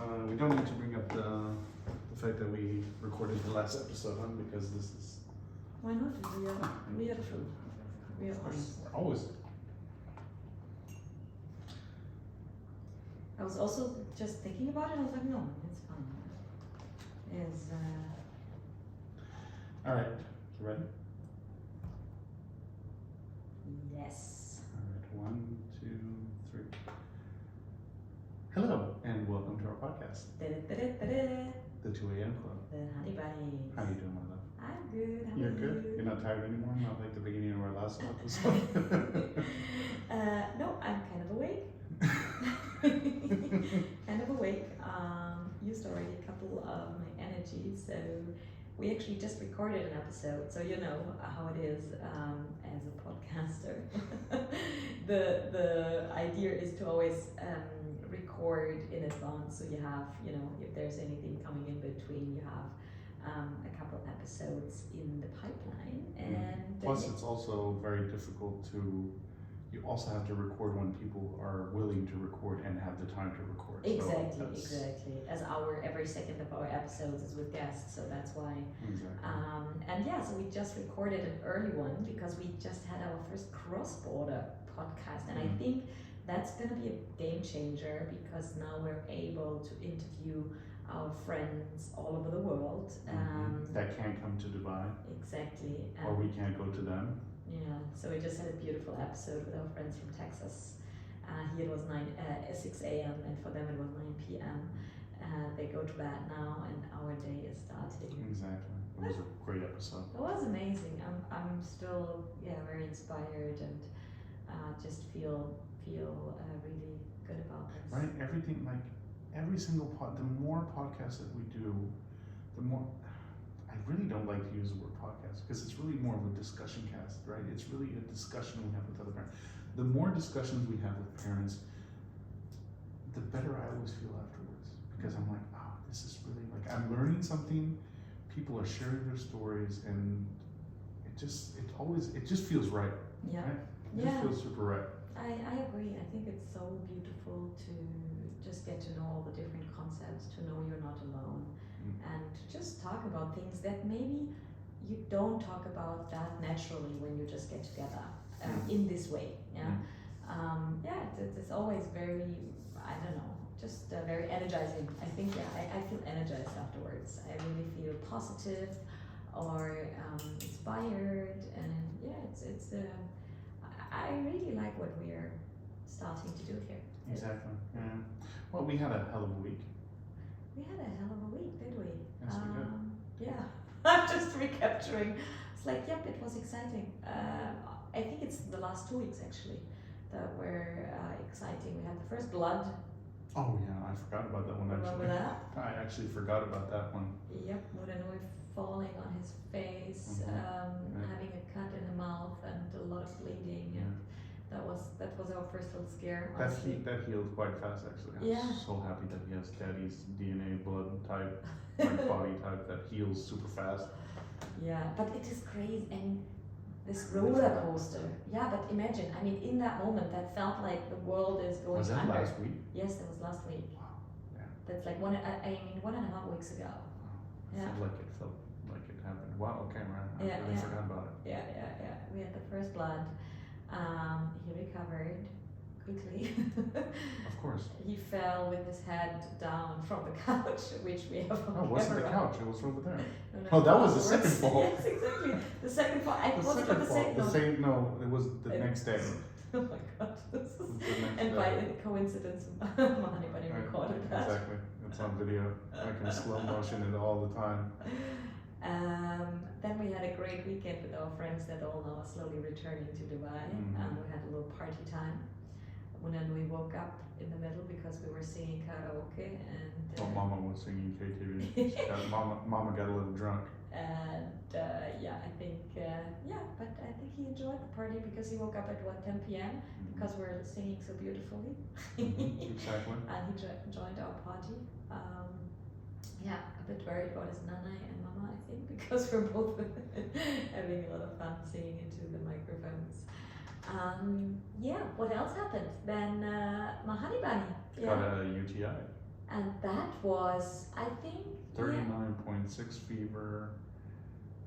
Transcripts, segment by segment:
We don't need to bring up the fact that we recorded the last episode, huh? Because this is. Why not? We are true. We are honest. We're always. I was also just thinking about it. I was like, no, it's fine. All right. You ready? Yes. All right. 1, 2, 3. Hello and welcome to our podcast, the 2 a.m. Club. The Honey Bunnies. How you doing, my love? I'm good. How You're are good. you? You're not tired anymore. Not like the beginning of our last episode. No, I'm kind of awake. Used already a couple of my energy, so we actually just recorded an episode, so you know how it is as a podcaster. The idea is to always record in advance, so you have, if there's anything coming in between, you have a couple of episodes in the pipeline. And Plus, it's also very difficult to. You also have to record when people are willing to record and have the time to record. Exactly. As every second of our episodes is with guests, so that's why. Exactly. So we just recorded an early one because we just had our first cross-border podcast, and I think that's going to be a game changer because now we're able to interview our friends all over the world. That can't come to Dubai. Exactly. Or we can't go to them. Yeah, so we just had a beautiful episode with our friends from Texas. Here it was 6 a.m. and for them it was 9 p.m. They go to bed now and our day is starting. Exactly. It was a great episode. It was amazing. I'm still very inspired and just feel really good about this. Right? Everything, like every single the more podcasts that we do, the more. I really don't like to use the word podcast because it's really more of a discussion cast, right? It's really a discussion we have with other parents. The more discussions we have with parents, the better I always feel afterwards because I'm like, this is really like I'm learning something. People are sharing their stories, and it just feels right. Yeah. Right? It just feels super right. I agree. I think it's so beautiful to just get to know all the different concepts, to know you're not alone. And to just talk about things that maybe you don't talk about that naturally when you just get together in this way. It's always very, I don't know, just very energizing. I think, I feel energized afterwards. I really feel positive or inspired, and I really like what we are starting to do here. Exactly. Yeah. Well, we had a hell of a week. We had a hell of a week, did we? Yes, we did. Yeah, I'm just recapturing. It's like, yep, it was exciting. I think it's the last 2 weeks actually that were exciting. We had the first blood. Oh yeah, I forgot about that one actually. Remember that? I actually forgot about that one. Yep, Muranui falling on his face, having a cut in the mouth and a lot of bleeding. And that was our first little scare. That healed quite fast actually. I'm so happy that he has daddy's DNA blood type, like body type that heals super fast. Yeah, but it is crazy. And this roller coaster. Yeah, but imagine, in that moment that felt like the world is going under. Was that last week? Yes, that was last week. Wow. Yeah. That's like 1.5 weeks ago. Wow. It felt like it happened. Wow, okay, right. I really forgot about it. Yeah. We had the first blood. He recovered quickly. Of course. He fell with his head down from the couch, which we have on camera. It wasn't the couch, it was over there. No, that was the second fall. Yes, exactly. The second fall. It was the next day. Oh my god. And by coincidence, Honey Bunny recorded that. Exactly. It's on video. I can slow motion it all the time. Then we had a great weekend with our friends that all now are slowly returning to Dubai. We had a little party time. When we woke up in the middle because we were singing karaoke and Mama was singing KTV. Mama got a little drunk. And but I think he enjoyed the party because he woke up at 10 p.m. because we're singing so beautifully. Exactly. And he joined our party. A bit worried about his nana and mama, I think, because we're both having a lot of fun singing into the microphones. What else happened? Then my honey bunny got a UTI. And that was, I think, 39.6 fever,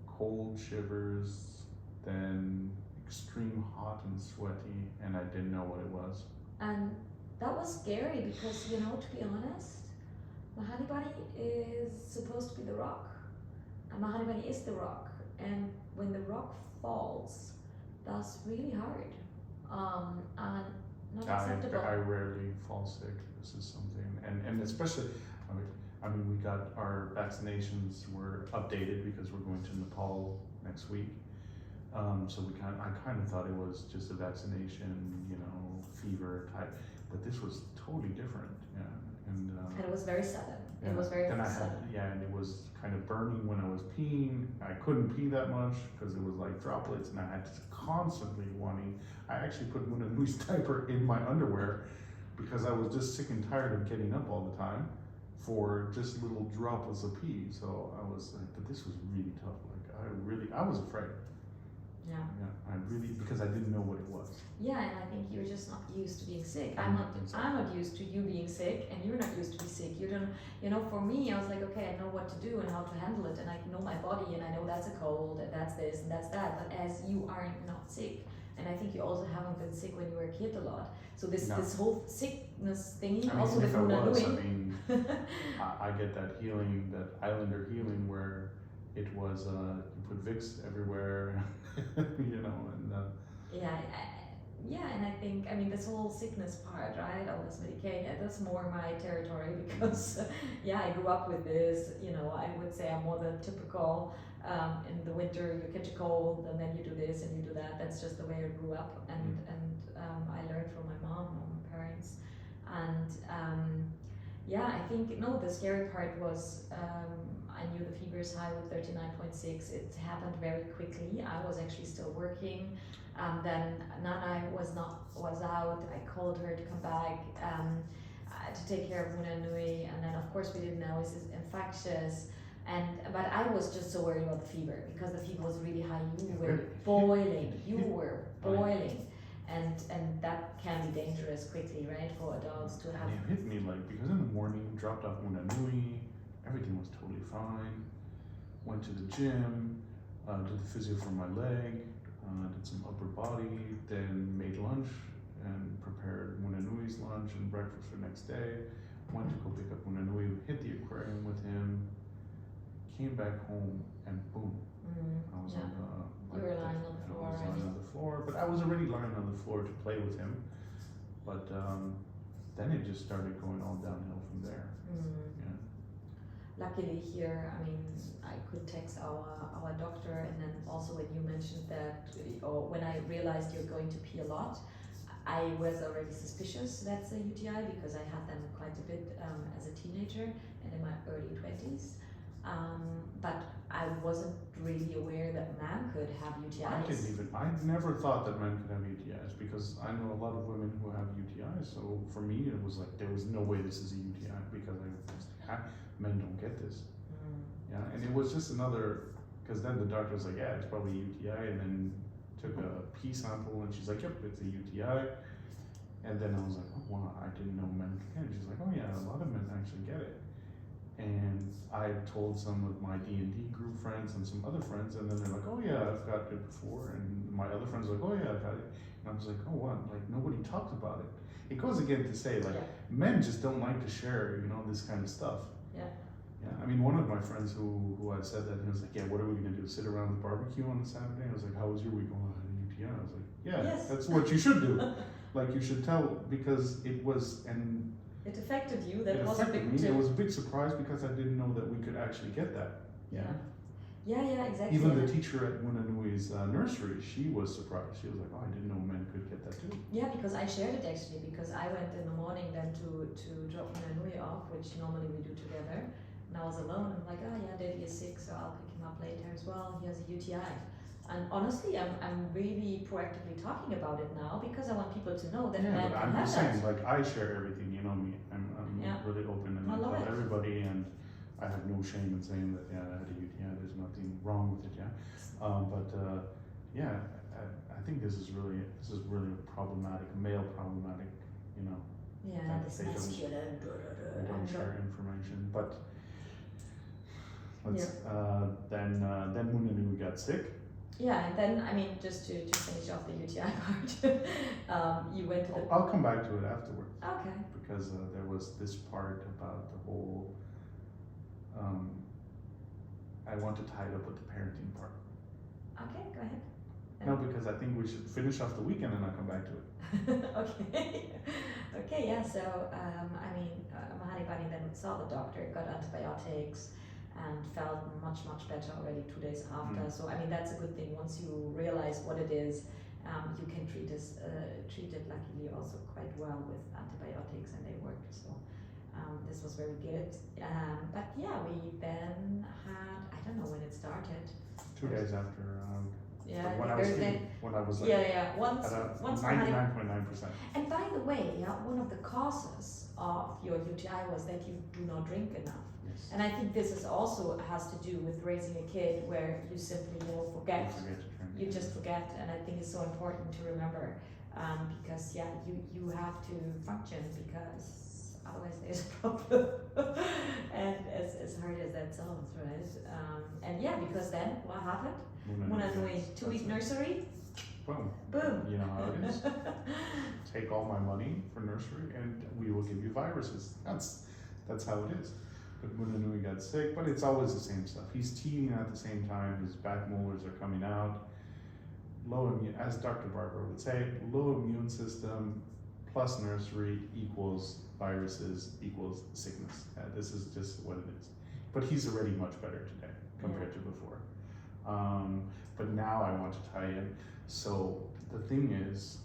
cold shivers, then extreme hot and sweaty, and I didn't know what it was. and that was scary because, you know, to be honest, Mahani Bani is supposed to be the rock, and Mahani Bani is the rock, and when the rock falls, that's really hard, and not acceptable. I rarely fall sick. This is something, and especially, I mean, we got our vaccinations were updated because we're going to Nepal next week. So I kind of thought it was just a vaccination, you know, fever type, but this was totally different. Yeah, and it was very sudden. It was very sudden. And it was kind of burning when I was peeing. I couldn't pee that much because it was like droplets, and I had to constantly wanting. I actually put Muna Nui's diaper in my underwear because I was just sick and tired of getting up all the time for just little droplets of pee. So I was like, but this was really tough. Like I was afraid. Yeah. Yeah, because I didn't know what it was. Yeah, and I think you're just not used to being sick. I'm not used to you being sick, and you're not used to be sick. You don't, you know, for me, I was like, okay, I know what to do and how to handle it, and I know my body, and I know that's a cold, and that's this, and that's that. But as you are not sick, and I think you also haven't been sick when you were a kid a lot. So this whole sickness thingy, also with Muna Nui. I get that healing, that Islander healing where it was, you put Vicks everywhere, you know, and yeah, and I think, I mean, this whole sickness part, right, all this Medicaid, that's more my territory because, I grew up with this, you know, I would say I'm more the typical, in the winter you catch a cold and then you do this and you do that, that's just the way I grew up, and I learned from my mom and my parents, and I think, no, the scary part was, I knew the fever is high with 39.6. It happened very quickly. I was actually still working. Then Nana was out. I called her to come back to take care of Muna Nui, and then of course we didn't know is this infectious. But I was just so worried about the fever because the fever was really high. You were boiling. You were boiling. And that can be dangerous quickly, right, for adults to have. And it hit me like because in the morning dropped off Muna Nui. Everything was totally fine. Went to the gym, did the physio for my leg, did some upper body, then made lunch and prepared Muna Nui's lunch and breakfast for the next day. Went to go pick up Muna Nui, hit the aquarium with him, came back home, and boom. I was on the. You were lying on the floor. I was lying on the floor, but I was already lying on the floor to play with him. But then it just started going all downhill from there. Luckily here, I mean, I could text our doctor, and then also when you mentioned that, or when I realized you're going to pee a lot, I was already suspicious that's a UTI because I had them quite a bit as a teenager and in my early 20s. But I wasn't really aware that men could have UTIs. I never thought that men could have UTIs because I know a lot of women who have UTIs. So for me, it was like there was no way this is a UTI because men don't get this. Yeah, and it was just another, because then the doctor was like, yeah, it's probably a UTI, and then took a pee sample, and she's like, yep, it's a UTI. And then I was like, oh wow, I didn't know men could get it. She's like, oh yeah, a lot of men actually get it. And I told some of my D&D group friends and some other friends, and then they're like, oh yeah, I've got it before. And my other friends were like, oh yeah, I've had it. And I was like, oh what? Like nobody talks about it. It goes again to say like men just don't like to share, you know, this kind of stuff. Yeah. Yeah. I mean, one of my friends who I said that, he was like, yeah, what are we gonna do? Sit around the barbecue on a Saturday? I was like, how was your week? Oh, I had a UTI. I was like, yeah, that's what you should do. Like you should tell, because it was, and it affected you. That was a big me. It was a big surprise because I didn't know that we could actually get that. Yeah, exactly. Even the teacher at Muna Nui's nursery, she was surprised. She was like, oh, I didn't know men could get that too. Yeah, because I shared it actually, because I went in the morning then to drop Muna Nui off, which normally we do together. And I was alone. I'm like, oh yeah, Daddy is sick, so I'll pick him up later as well. He has a UTI. And honestly, I'm really proactively talking about it now because I want people to know that men can have that. I'm just saying, like, I share everything, you know me. I'm really open and I tell everybody, and I have no shame in saying that, yeah, I had a UTI, there's nothing wrong with it, yeah. I think this is really a problematic, male problematic, you know, type this They don't- masculine. We don't share information, but let's then Munanui got sick. Yeah, and then I mean, just to finish off the UTI part, you went to the. I'll come back to it afterwards. Okay. Because there was this part about the whole. I want to tie it up with the parenting part. Okay, go ahead. No, because I think we should finish off the weekend and I'll come back to it. Okay. Okay, yeah, so, I mean, Mahani Bani then saw the doctor, got antibiotics, and felt much, much better already 2 days after. So, I mean, that's a good thing. Once you realize what it is, you can treat it luckily also quite well with antibiotics, and they worked. So, this was very good. But yeah, we then had, I don't know when it started. 2 days after. Yeah, when I was like once at Mahani 99.9%. And by the way, yeah, one of the causes of your UTI was that you do not drink enough. Yes. And I think this is also has to do with raising a kid where you simply forget. You just forget, and I think it's so important to remember because you have to function because otherwise there's a problem. And as hard as that sounds, right? And yeah, because then what happened? Munanui, 2-week nursery. Boom. Boom. You know how it is. Take all my money for nursery and we will give you viruses. That's how it is. But Munanui got sick, but it's always the same stuff. He's teething at the same time, his back molars are coming out. As Dr. Barber would say, low immune system plus nursery equals viruses equals sickness. This is just what it is. But he's already much better today compared to before. But now I want to tie in. So the thing is,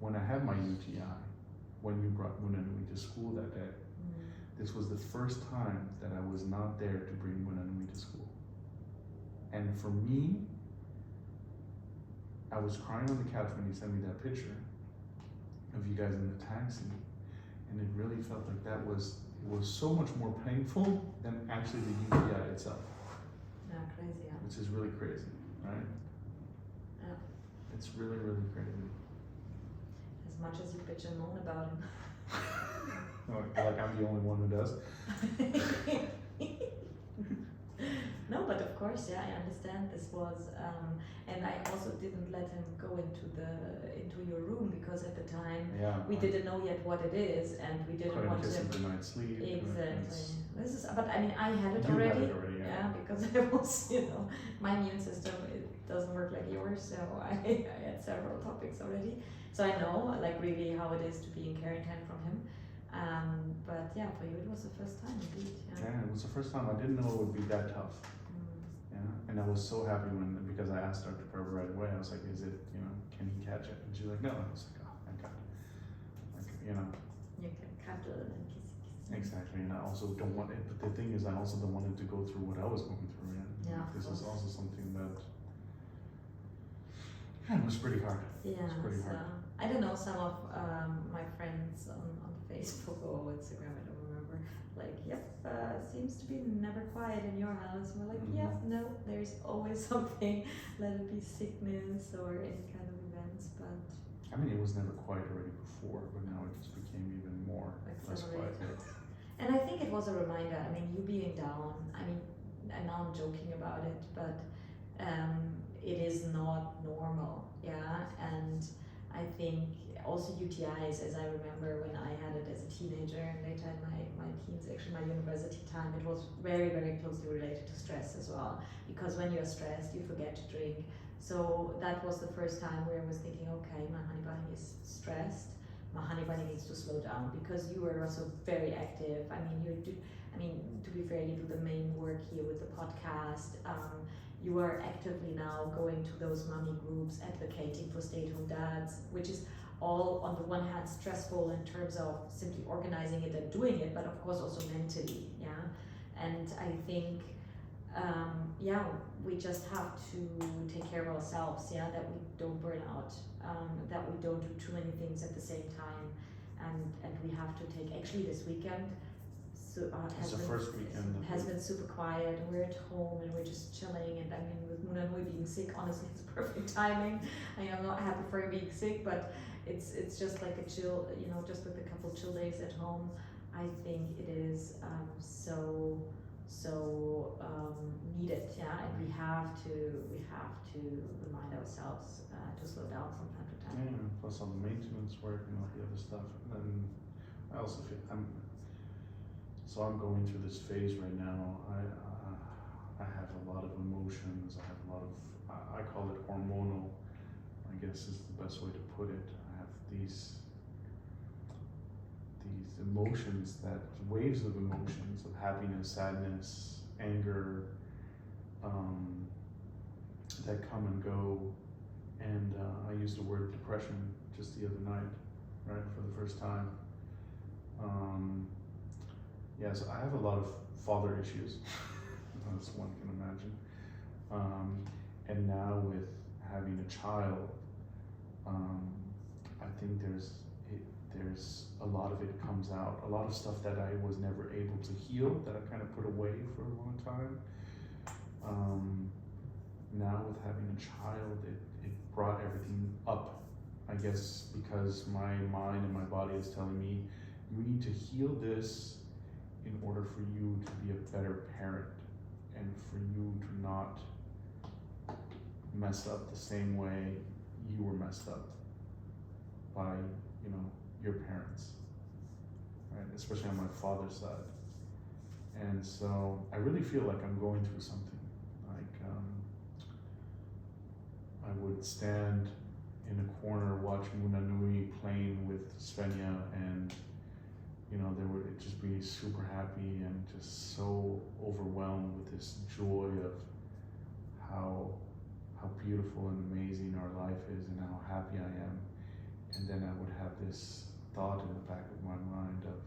when I had my UTI, when you brought Munanui to school that day, this was the first time that I was not there to bring Munanui to school. And for me, I was crying on the couch when he sent me that picture of you guys in the taxi, and it really felt like it was so much more painful than actually the UTI itself. Yeah, crazy, yeah. Which is really crazy, right? Yeah. It's really, really crazy. As much as you bitch and moan about him. Like I'm the only one who does. No, but of course, yeah, I understand this was, and I also didn't let him go into your room because at the time we didn't know yet what it is, and we didn't want kiss him him for night's sleep. Exactly. This is, but I mean, I had it You already. had it already, yeah, because I was, my immune system it doesn't work like yours, so I had several topics already. So I know, like, really how it is to be in quarantine from him. But yeah, for you it was the first time indeed. Yeah, it was the first time. I didn't know it would be that tough. Yeah, and I was so happy because I asked Dr. Perber right away. I was like, "Is it, can he catch it?" And she's like, "No." I was like, "Oh, thank God." Like, You can cuddle and kiss. Exactly, and I also don't want it. But the thing is, I also don't want it to go through what I was going through. Yeah. This is also something that it was pretty hard. Yeah. It's pretty hard. I don't know. Some of my friends on Facebook or Instagram, I don't remember. Like, yep, seems to be never quiet in your house. And we're like, yeah, no, there's always something, let it be sickness or any kind of events, but. I mean, it was never quiet already before, but now it just became even more less quiet. And I think it was a reminder, I mean, you being down, I mean, and now I'm joking about it, but it is not normal, yeah, and I think also UTIs, as I remember when I had it as a teenager and later in my teens, actually my university time, it was very, very closely related to stress as well. Because when you're stressed, you forget to drink. So that was the first time where I was thinking, okay, my honey bunny is stressed. My honey bunny needs to slow down because you were also very active. I mean, to be fair, you do the main work here with the podcast. You are actively now going to those mommy groups, advocating for stay-at-home dads, which is all on the one hand stressful in terms of simply organizing it and doing it, but of course also mentally, yeah. And I think, we just have to take care of ourselves, yeah, that we don't burn out, that we don't do too many things at the same time, and we have to take, actually this weekend, has been super quiet, and we're at home and we're just chilling, and I mean with Munanui being sick, honestly it's perfect timing. I'm not happy for him being sick, but it's just like a chill, just with a couple social days at home, I think it is so needed, yeah, and we have to remind ourselves to slow down from time to time. Yeah, plus all the maintenance work and all the other stuff. And then I also feel I'm going through this phase right now. I have a lot of emotions. I have a lot of I call it hormonal, I guess is the best way to put it. I have these emotions, that waves of emotions of happiness, sadness, anger, that come and go. And I used the word depression just the other night, right, for the first time. So I have a lot of father issues, as one can imagine. And now with having a child, I think there's a lot of it comes out, a lot of stuff that I was never able to heal, that I kind of put away for a long time. Now with having a child, it brought everything up, I guess, because my mind and my body is telling me, you need to heal this in order for you to be a better parent and for you to not mess up the same way you were messed up by, your parents, right? Especially on my father's side. And so I really feel like I'm going through something. Like I would stand in a corner, watch Muna Nui playing with Svenja, and they would just be super happy and just so overwhelmed with this joy of how beautiful and amazing our life is and how happy I am. And then I would have this thought in the back of my mind of,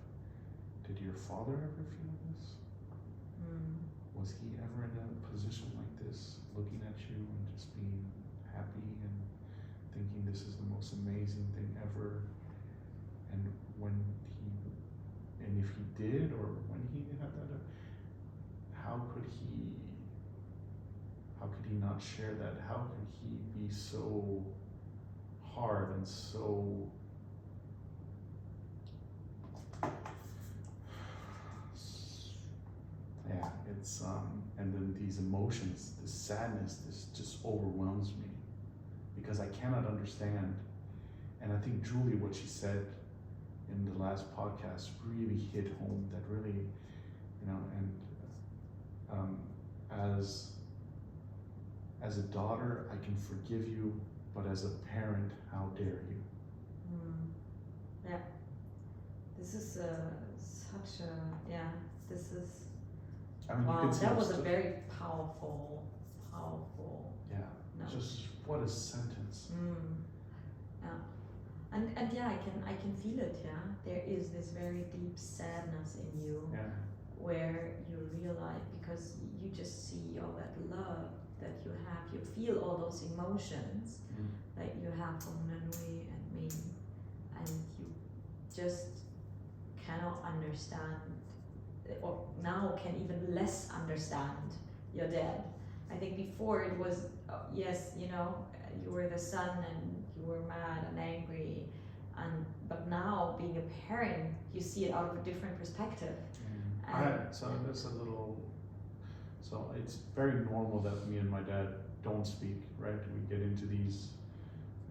did your father ever feel this? Was he ever in a position like this, looking at you and just being happy and thinking this is the most amazing thing ever? And if he did, or when he had that, how could he not share that? How could he be so hard and so it's and then these emotions, this sadness, this just overwhelms me because I cannot understand. And I think Julie, what she said in the last podcast really hit home, that really, as a daughter, I can forgive you, but as a parent, how dare you? Yeah, this is such a, this is, wow, that was a very powerful, yeah, note. Just what a sentence. Yeah, and I can feel it. Yeah, there is this very deep sadness in you, where you realize, because you just see all that love that you have, you feel all those emotions that you have from Nanui and me, and you just cannot understand, or now can even less understand your dad. I think before it was, yes, you were the son and you were mad and angry, but now being a parent, you see it out of a different perspective. So it's very normal that me and my dad don't speak, right? We get into these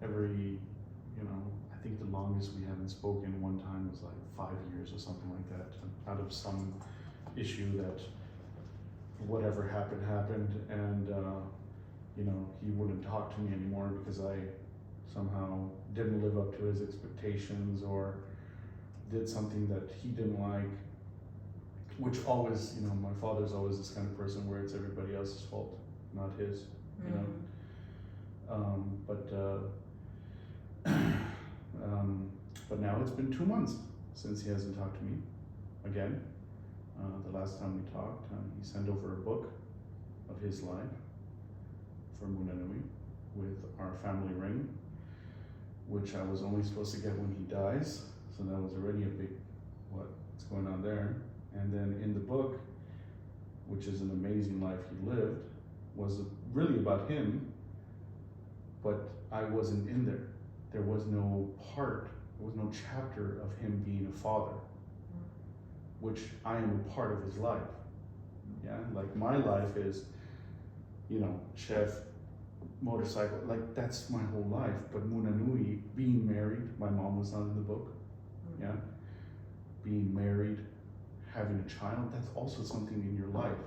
every, I think the longest we haven't spoken one time was like 5 years or something like that, out of some issue that whatever happened, and he wouldn't talk to me anymore because I somehow didn't live up to his expectations or did something that he didn't like, which always, my father's always this kind of person where it's everybody else's fault, not his, but now it's been 2 months since he hasn't talked to me again. The last time we talked, he sent over a book of his life for Munanui with our family ring, which I was only supposed to get when he dies. So that was already a big, what's going on there. And then in the book, which is an amazing life he lived, was really about him, but I wasn't in there. There was no part there was no chapter of him being a father, which I am a part of his life. Yeah, like my life is, you know, chef, motorcycle, like that's my whole life. But Munanui, being married, my mom was not in the book. Yeah, being married, having a child, that's also something in your life.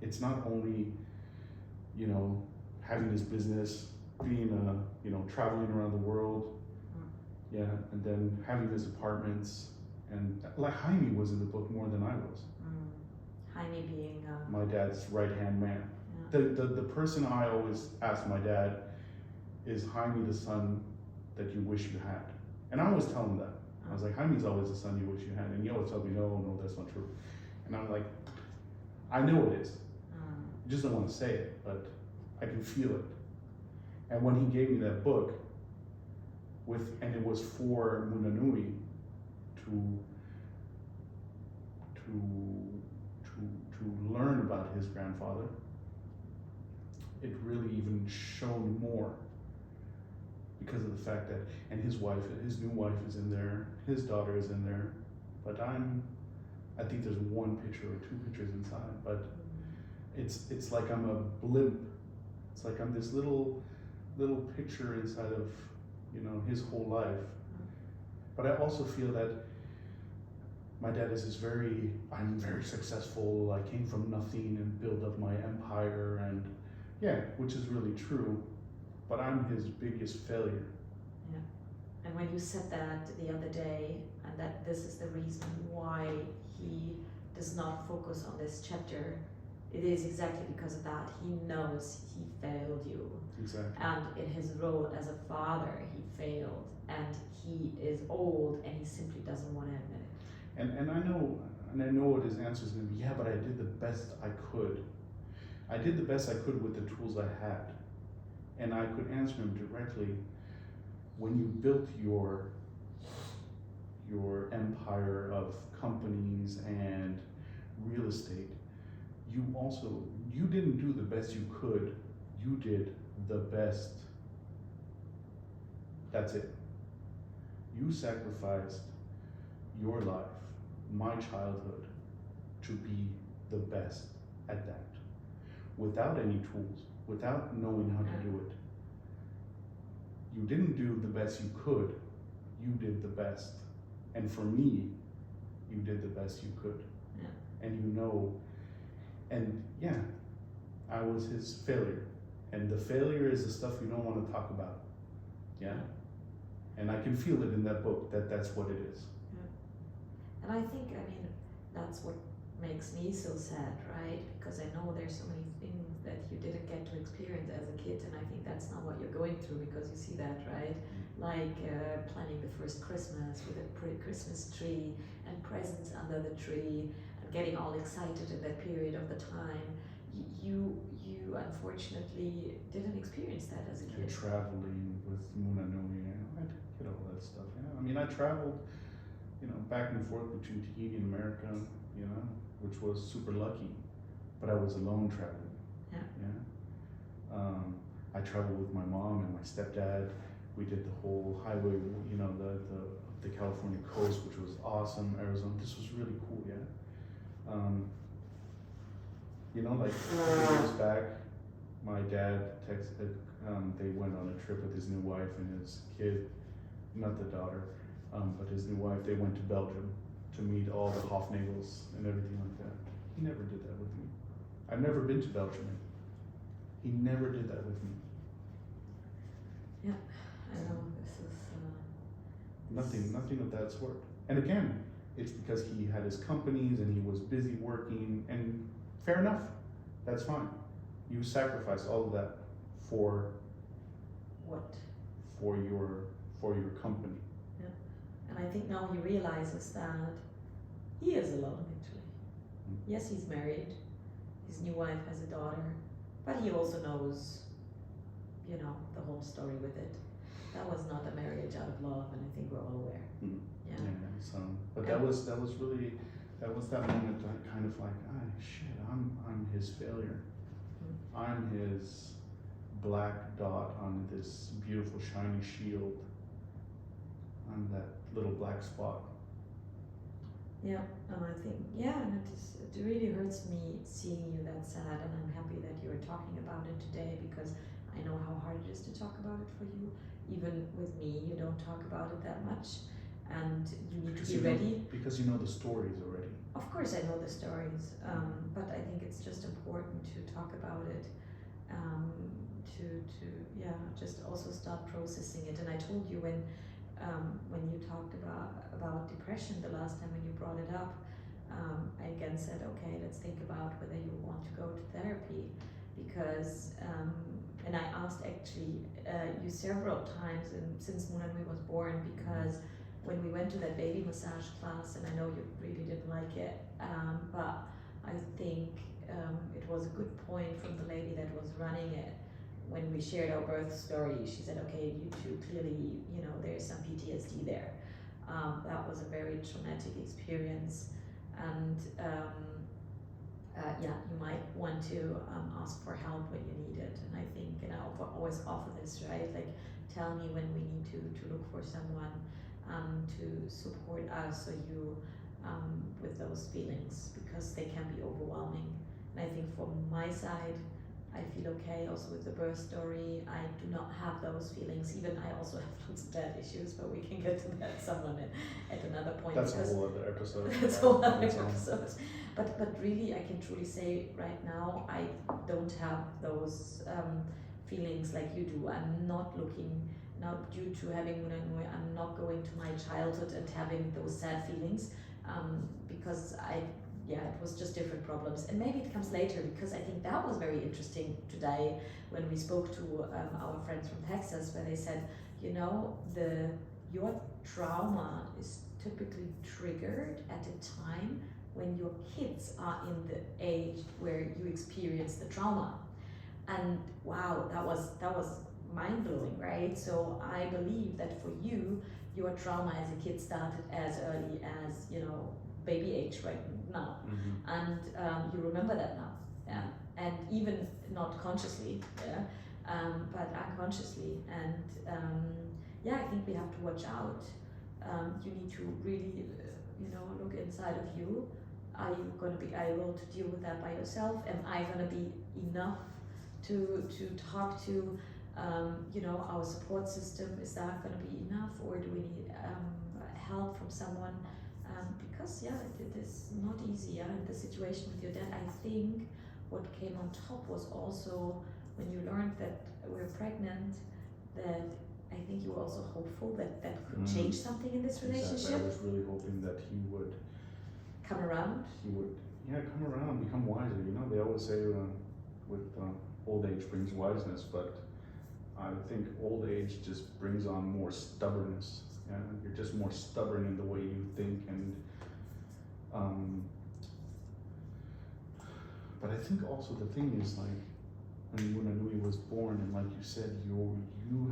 It's not only, you know, having this business, being you know, traveling around the world, yeah, and then having his apartments, and like Jaime was in the book more than I was. Jaime being My dad's right-hand man. yeah. The person I always ask my dad, is Jaime the son that you wish you had? And I always tell him that. I was like, Jaime's always the son you wish you had. And he always tells me, no, that's not true. And I'm like, I know it is. I just don't want to say it, but I can feel it. And when he gave me that book, and it was for Munanui to learn about his grandfather, it really even shone more because of the fact that, and his new wife is in there, his daughter is in there, but I think there's one picture or two pictures inside, but it's like I'm a blimp. It's like I'm this little picture inside of, you know, his whole life. But I also feel that my dad is I'm very successful, I came from nothing and built up my empire, and yeah, which is really true, but I'm his biggest failure. Yeah. And when you said that the other day, and that this is the reason why he does not focus on this chapter, it is exactly because of that. He knows he failed you. Exactly. And in his role as a father, he failed, and he is old, and he simply doesn't want to admit it. And I know what his answer is going to be. Yeah, but I did the best I could. I did the best I could with the tools I had, and I could answer him directly. When you built your empire of companies and real estate, you didn't do the best you could. You did the best. That's it. You sacrificed your life, my childhood, to be the best at that, without any tools, without knowing how to do it. You didn't do the best you could, you did the best. And for me, you did the best you could. Yeah. And you know, and yeah, I was his failure. And the failure is the stuff you don't want to talk about. Yeah? And I can feel it in that book, that's what it is. And I think, that's what makes me so sad, right? Because I know there's so many things that you didn't get to experience as a kid, and I think that's not what you're going through, because you see that, right? Like planning the first Christmas with a Christmas tree and presents under the tree and getting all excited in that period of the time. You unfortunately didn't experience that as a kid. Traveling with Munanui, I did all that stuff. Yeah, I traveled, back and forth between Tahiti and America, which was super lucky, but I was alone traveling. Yeah. I traveled with my mom and my stepdad. We did the whole highway, the California coast, which was awesome. Arizona, this was really cool. Yeah. Like a few years back, my dad texted. They went on a trip with his new wife and his kid, not the daughter. But his new wife, they went to Belgium to meet all the Hofnagels and everything like that. He never did that with me. I've never been to Belgium. He never did that with me. Yeah, I know this is nothing of that sort. And again, it's because he had his companies and he was busy working, and fair enough, that's fine. You sacrificed all of that for what? For your company. And I think now he realizes that he is alone, actually. Yes, he's married. His new wife has a daughter. But he also knows, the whole story with it. That was not a marriage out of love, and I think we're all aware. Yeah. But that was that moment that kind of like, shit, I'm his failure. I'm his black dot on this beautiful shiny shield. on that little black spot. Yeah, and I think, yeah, and it really hurts me seeing you that sad, and I'm happy that you are talking about it today, because I know how hard it is to talk about it for you. Even with me, you don't talk about it that much, and you need Because to be ready. because you know the stories already. Of course, I know the stories, but I think it's just important to talk about it, to yeah, just also start processing it. And I told you when you talked about depression the last time when you brought it up, I again said, okay, let's think about whether you want to go to therapy, because and I asked actually you several times since Munanui was born, because when we went to that baby massage class, and I know you really didn't like it, but I think it was a good point from the lady that was running it. When we shared our birth story, she said, okay, you two, clearly, you know, there's some PTSD there. That was a very traumatic experience, and yeah, you might want to ask for help when you need it. And I think, and I always offer this, right? Like, tell me when we need to look for someone to support us or you with those feelings, because they can be overwhelming. And I think from my side, I feel okay also with the birth story. I do not have those feelings. Even I also have lots of dad issues, but we can get to that someone at another point. That's a whole other episode. That's a whole other episode. But really, I can truly say right now, I don't have those feelings like you do. I'm not looking, now due to having Munanui, I'm not going to my childhood and having those sad feelings, because yeah, it was just different problems. And maybe it comes later, because I think that was very interesting today when we spoke to our friends from Texas, where they said, you know, your trauma is typically triggered at a time when your kids are in the age where you experience the trauma. And wow, that was mind-blowing, right? So I believe that for you, your trauma as a kid started as early as, you know, baby age right now. And you remember that now, yeah, and even not consciously, yeah, but unconsciously. And yeah, I think we have to watch out. You need to really you know, look inside of you. Are you going to be able to deal with that by yourself? Am I going to be enough to talk to you know, our support system? Is that going to be enough, or do we need help from someone? Because yeah, it is not easy. Yeah, the situation with your dad. I think what came on top was also when you learned that we're pregnant, that I think you were also hopeful that could change something in this relationship. Exactly. I was really hoping that he would come around. He would, yeah, come around and become wiser. You know, they always say with old age brings wiseness, but I think old age just brings on more stubbornness. Yeah, you're just more stubborn in the way you think, and but I think also the thing is, like, when Munanui was born, and like you said, you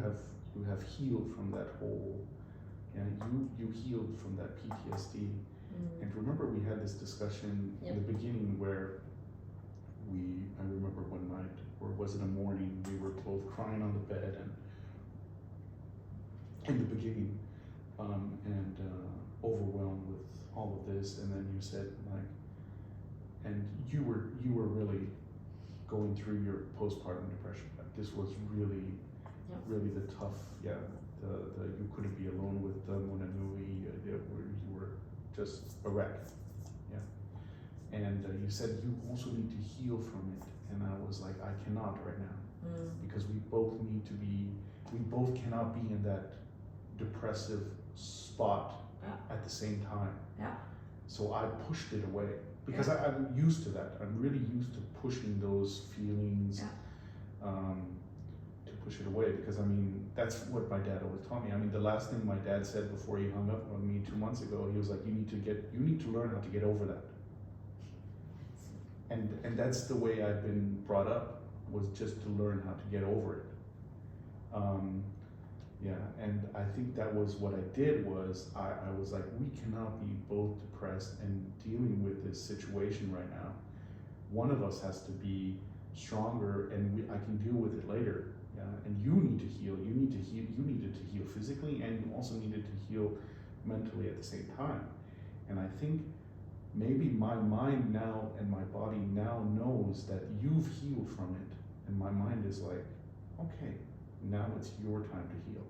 have healed from that whole, yeah, you healed from that PTSD. And remember, we had this discussion in the beginning where I remember one night, or was it a morning, we were both crying on the bed, and in the beginning, and overwhelmed with all of this, and then you said, like, and you were really going through your postpartum depression. Like, this was really, really the tough, yeah, the you couldn't be alone with the Munanui, where you were just a wreck, yeah. And you said you also need to heal from it, and I was like, I cannot right now, because we both cannot be in that depressive spot at the same time. Yeah. So I pushed it away, because I'm used to that. I'm really used to pushing those feelings, to push it away, because I mean, that's what my dad always taught me. I mean, the last thing my dad said before he hung up on me 2 months ago, he was like, you need to learn how to get over that. And that's the way I've been brought up, was just to learn how to get over it. Yeah, and I think that was what I did, was I was like, we cannot be both depressed and dealing with this situation right now. One of us has to be stronger, and I can deal with it later. Yeah, and you need to heal. You need to heal. You needed to heal physically, and you also needed to heal mentally at the same time. And I think maybe my mind now and my body now knows that you've healed from it, and my mind is like, okay, now it's your time to heal.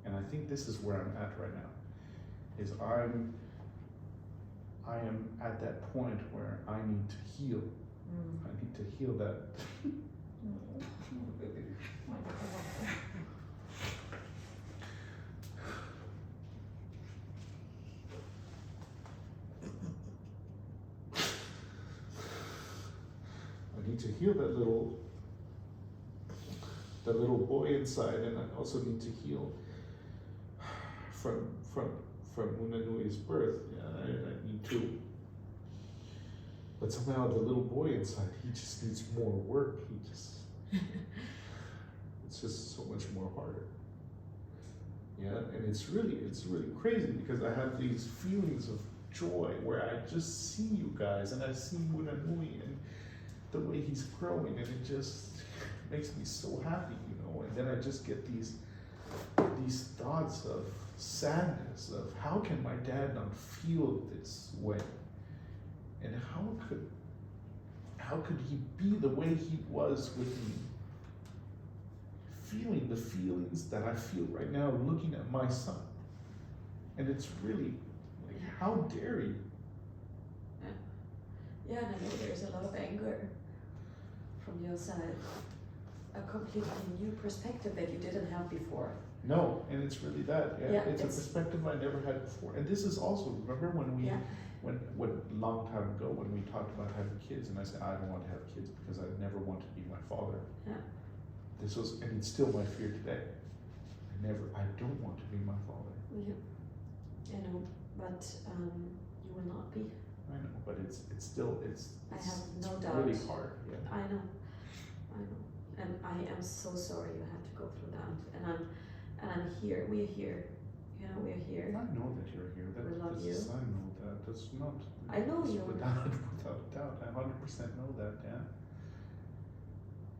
And I think this is where I'm at right now. Is I am at that point where I need to heal. I need to heal that. I need to heal that little boy inside, and I also need to heal from Munanui's birth. Yeah, I need to. But somehow the little boy inside, he just needs more work. It's just so much more harder. Yeah, and it's really crazy because I have these feelings of joy where I just see you guys and I see Munanui and the way he's growing, and it just makes me so happy, you know. And then I just get these thoughts of sadness of how can my dad not feel this way, and how could he be the way he was with me, feeling the feelings that I feel right now looking at my son. And it's really like, how dare you? Yeah, and I know there's a lot of anger from your side. A completely new perspective that you didn't have before. No, and it's really that. Yeah, Yeah, it's a perspective I never had before. And this is also, remember when we, when long time ago when we talked about having kids, and I said I don't want to have kids because I never want to be my father. Yeah. This was, and it's still my fear today. I don't want to be my father. Yeah. I know, but you will not be. I know, but it's still, I have no it's doubt. really hard. Yeah. I know. And I am so sorry you had to go through that. And I'm here. We're here. You know, we're here. I know that you're here. We love you. I know that. That's not. I know you. Without a doubt. I 100% know that. Yeah.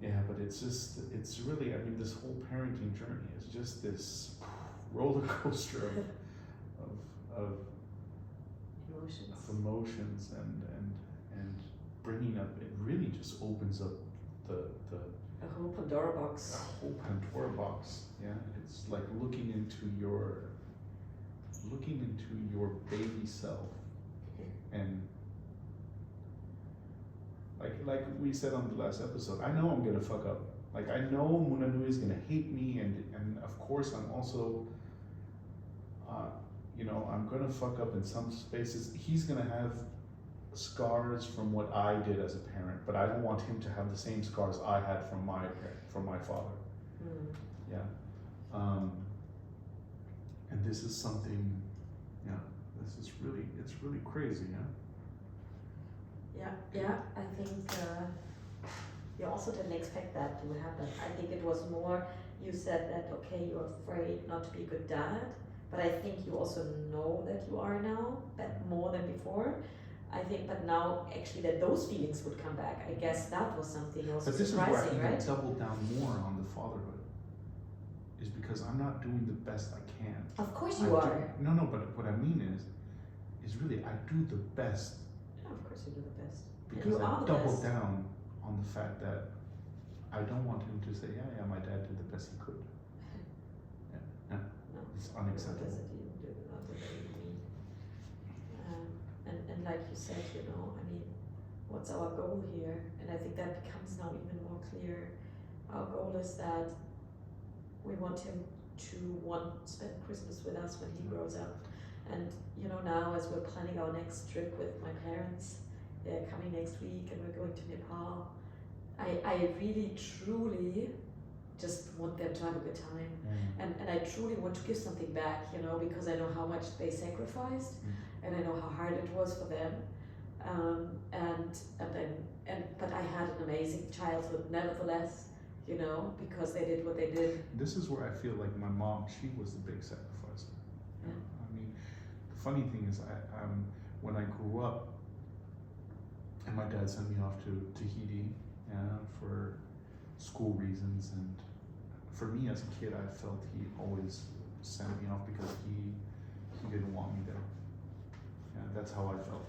Yeah, but it's really. I mean, this whole parenting journey is just this roller coaster of emotions and bringing up. It really just opens up a whole Pandora box. A whole Pandora box. Yeah, it's like looking into your baby self, and like we said on the last episode, I know I'm gonna fuck up. Like I know Munanui is gonna hate me, and of course I'm also, you know, I'm gonna fuck up in some spaces. He's gonna have scars from what I did as a parent, but I don't want him to have the same scars I had from my father. Yeah. And this is something, yeah, it's really crazy, yeah? Yeah, I think you also didn't expect that to happen. I think it was more, you said that, okay, you're afraid not to be a good dad, but I think you also know that you are now, but more than before. I think, but now actually that those feelings would come back, I guess that was something also but this surprising, is where I right? double down more on the fatherhood, is because I'm not doing the best I can. Of course you are. No, but what I mean is really I do the best. Yeah, of course you do the best. Because I double down on the fact that I don't want him to say, yeah, my dad did the best he could. Yeah, no, it's unacceptable. And like you said, you know, I mean, what's our goal here? And I think that becomes now even more clear. Our goal is that we want him to spend Christmas with us when he grows up. And you know, now as we're planning our next trip with my parents, they're coming next week and we're going to Nepal. I really truly just want them to have a good time. And I truly want to give something back, you know, because I know how much they sacrificed and I know how hard it was for them. But I had an amazing childhood nevertheless, you know, because they did what they did. This is where I feel like my mom, she was the big sacrificer. Yeah. I mean, the funny thing is, when I grew up, and my dad sent me off to Tahiti, for school reasons, and for me as a kid, I felt he always sent me off because he didn't want me there. And that's how I felt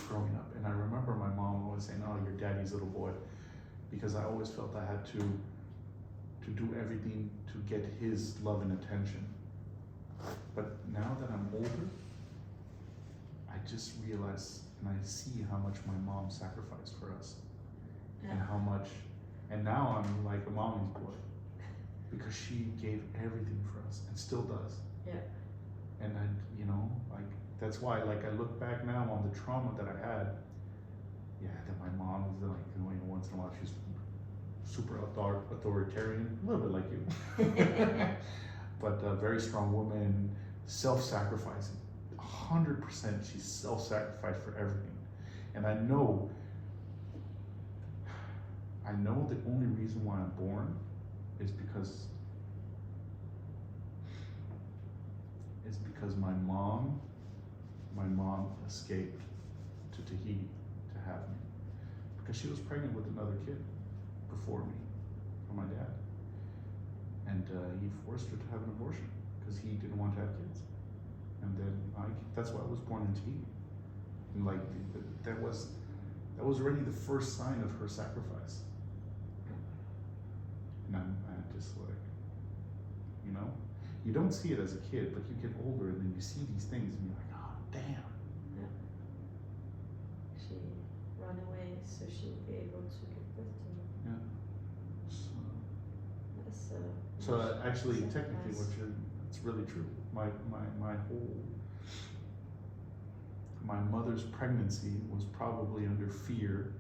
growing up. And I remember my mom always saying, "Oh, you're daddy's little boy," because I always felt I had to do everything to get his love and attention. But now that I'm older, I just realize and I see how much my mom sacrificed for us, and how much, and now I'm like a mommy's boy because she gave everything for us and still does. Yeah. And I, like, that's why, like, I look back now on the trauma that I had. Yeah, that my mom is like, once in a while she's super authoritarian, a little bit like you, but a very strong woman, self-sacrificing. 100% she's self-sacrificed for everything. And I know the only reason why I'm born is because my mom escaped to Tahiti to have me, because she was pregnant with another kid before me, from my dad, and he forced her to have an abortion because he didn't want to have kids. And then that's why I was born in Tahiti. And like that was already the first sign of her sacrifice. And I'm just like, you don't see it as a kid, but you get older and then you see these things and you're like, oh damn. Yeah. She ran away so she would be able to give birth to you. Yeah. So Actually, sacrifice. technically, it's really true. My mother's pregnancy was probably under fear,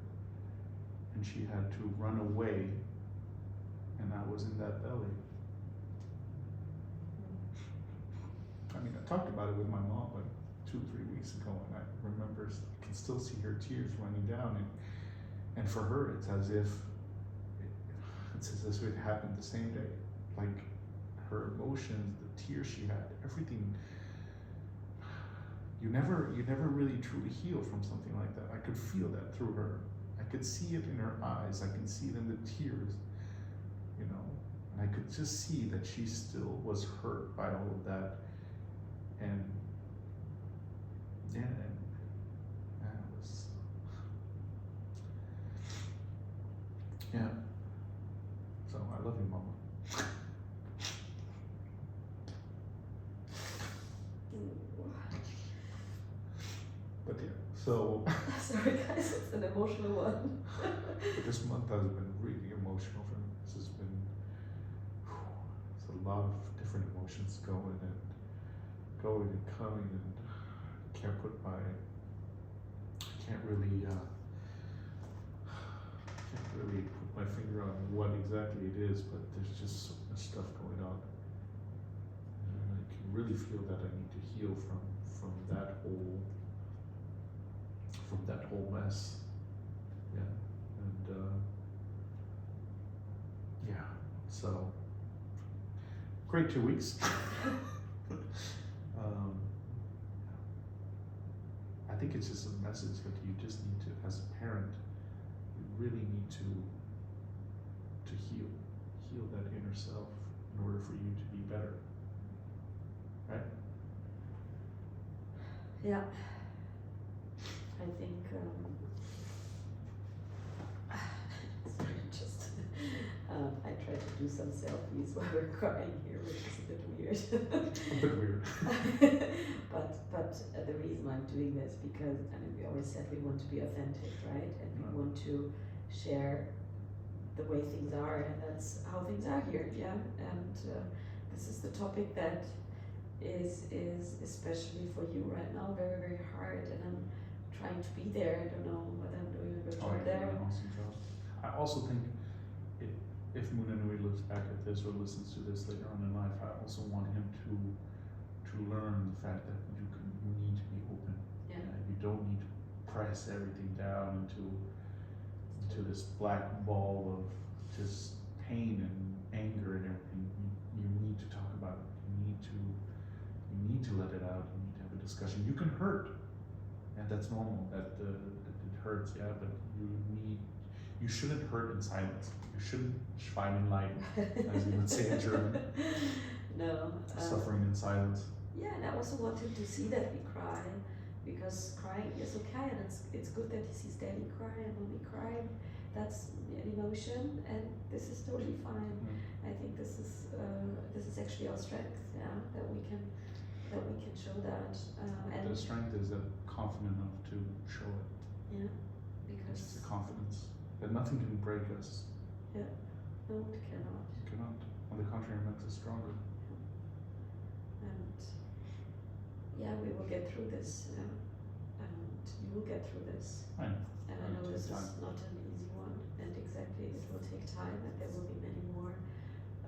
and she had to run away, and I was in that belly. I mean, I talked about it with my mom like 2-3 weeks ago, and I remember I can still see her tears running down, and for her, it's as if it happened the same day. Like her emotions, the tears she had, everything. You never really truly heal from something like that. I could feel that through her. I could see it in her eyes. I can see it in the tears, and I could just see that she still was hurt by all of that. And yeah, it was, yeah. So I love you, Mama. But yeah, so sorry guys, it's an emotional one. but this month has been really emotional for me. This has been, it's a lot of different emotions going and coming, and can't really put my finger on what exactly it is, but there's just so much stuff going on, and I can really feel that I need to heal from that whole mess. Yeah, and yeah, so great 2 weeks. I think it's just a message that you just need to, as a parent, you really need to heal that inner self in order for you to be better, right? Yeah. I think I tried to do some selfies while we're crying here, which is a bit weird. A bit weird. but the reason why I'm doing this, because we always said we want to be authentic, right? And we want to share the way things are, and that's how things are here, yeah. And this is the topic that is especially for you right now very, very hard, and I'm trying to be there. I don't know whether I'm doing a good job there. An awesome job. I also think if Munenui looks back at this or listens to this later on in life, I also want him to learn the fact that you need to be open. Yeah. You don't need to press everything down into this black ball of just pain and anger and everything. You need to talk about it. You need to let it out. You need to have a discussion. You can hurt, and that's normal. That it hurts, yeah. But you you shouldn't hurt in silence. You shouldn't schweigen in Leiden, as you would say in German. No. Suffering in silence. Yeah, and I also want him to see that we cry, because crying is okay, and it's good that he sees Daddy cry, and when we cry, that's an emotion, and this is totally fine. I think this is actually our strength, yeah, that we can show that. And the strength is that confident enough to show it. Yeah, It's because the confidence that nothing can break us. yeah, no, it cannot. It cannot. On the contrary, it makes us stronger. And yeah, we will get through this, and you will get through this. I know. And I know this is not an easy one, and exactly, it will take time, and there will be many more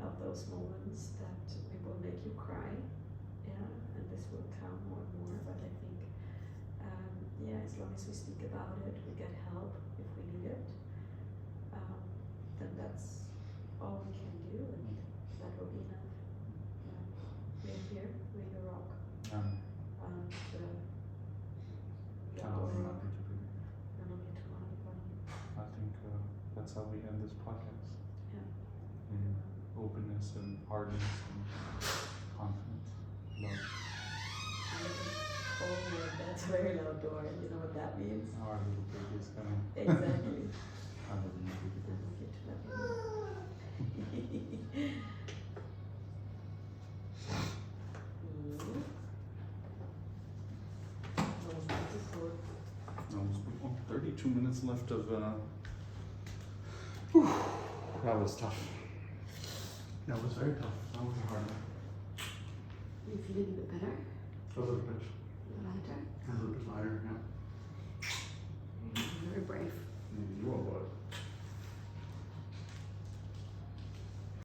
of those moments that we will make you cry, yeah, and this will come more and more, but I think, yeah, as long as we speak about it, we get help if we need it, then that's all we can do, and that will be enough. Yeah. We're here, we're your rock, and Can't offer nothing to be. I think that's how we end this podcast. Yeah. In openness and hardness and confidence, love. Oh, that's a very loud door. You know what that means? Our little baby is coming. Exactly. I love you, baby. No, 32 minutes left of. Whew, that was tough. That was very tough. That was a hard one. You feeling a bit better? A little bit. Lighter? A little bit lighter, yeah. Very brave. You are what?